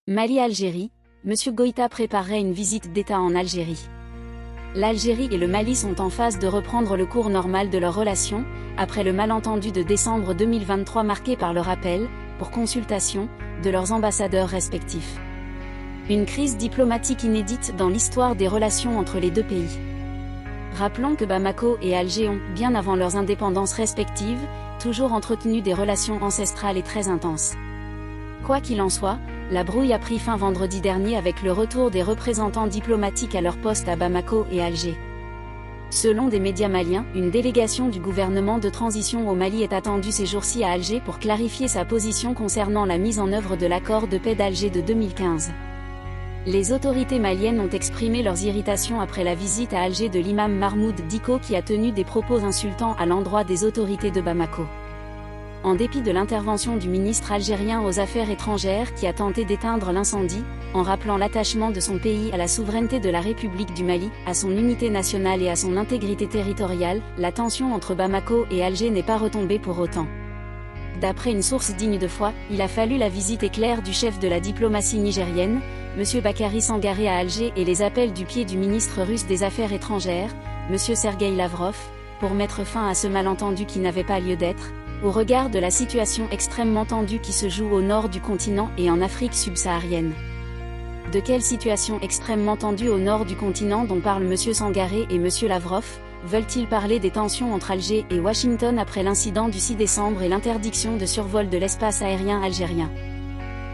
Mali-Algérie, M. Goïta préparerait une visite d'État en Algérie. L'Algérie et le Mali sont en phase de reprendre le cours normal de leurs relations, après le malentendu de décembre 2023 marqué par le rappel, pour consultation, de leurs ambassadeurs respectifs. Une crise diplomatique inédite dans l'histoire des relations entre les deux pays. Rappelons que Bamako et Alger ont, bien avant leurs indépendances respectives, toujours entretenu des relations ancestrales et très intenses. Quoi qu'il en soit, la brouille a pris fin vendredi dernier avec le retour des représentants diplomatiques à leur poste à Bamako et Alger. Selon des médias maliens, une délégation du gouvernement de transition au Mali est attendue ces jours-ci à Alger pour clarifier sa position concernant la mise en œuvre de l'accord de paix d'Alger de 2015. Les autorités maliennes ont exprimé leurs irritations après la visite à Alger de l'imam Mahmoud Dicko qui a tenu des propos insultants à l'endroit des autorités de Bamako. En dépit de l'intervention du ministre algérien aux Affaires étrangères qui a tenté d'éteindre l'incendie, en rappelant l'attachement de son pays à la souveraineté de la République du Mali, à son unité nationale et à son intégrité territoriale, la tension entre Bamako et Alger n'est pas retombée pour autant. D'après une source digne de foi, il a fallu la visite éclair du chef de la diplomatie nigérienne, M. Bakary Sangaré à Alger et les appels du pied du ministre russe des Affaires étrangères, M. Sergueï Lavrov, pour mettre fin à ce malentendu qui n'avait pas lieu d'être, au regard de la situation extrêmement tendue qui se joue au nord du continent et en Afrique subsaharienne. De quelle situation extrêmement tendue au nord du continent dont parlent M. Sangaré et M. Lavrov? Veulent-ils parler des tensions entre Alger et Washington après l'incident du 6 décembre et l'interdiction de survol de l'espace aérien algérien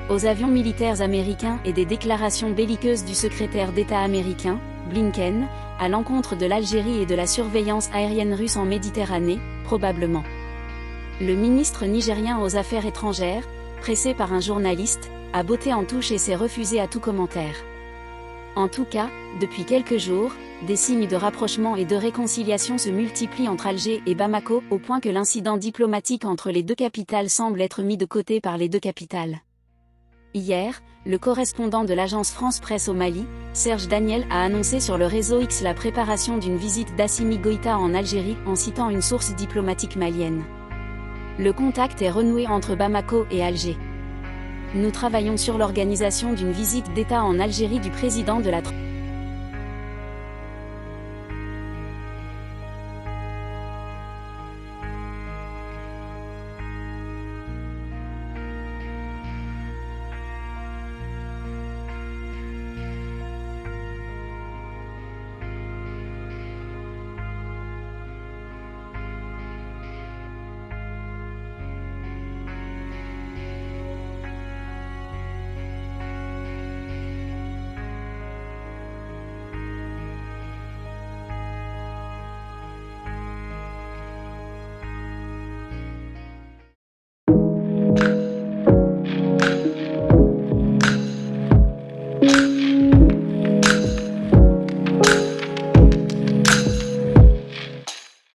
aux avions militaires américains et des déclarations belliqueuses du secrétaire d'État américain, Blinken, à l'encontre de l'Algérie et de la surveillance aérienne russe en Méditerranée, probablement. Le ministre nigérien aux Affaires étrangères, pressé par un journaliste, a botté en touche et s'est refusé à tout commentaire. En tout cas, depuis quelques jours, des signes de rapprochement et de réconciliation se multiplient entre Alger et Bamako, au point que l'incident diplomatique entre les deux capitales semble être mis de côté par les deux capitales. Hier, le correspondant de l'agence France Presse au Mali, Serge Daniel, a annoncé sur le réseau X la préparation d'une visite d'Assimi Goïta en Algérie en citant une source diplomatique malienne. Le contact est renoué entre Bamako et Alger. Nous travaillons sur l'organisation d'une visite d'État en Algérie du président de la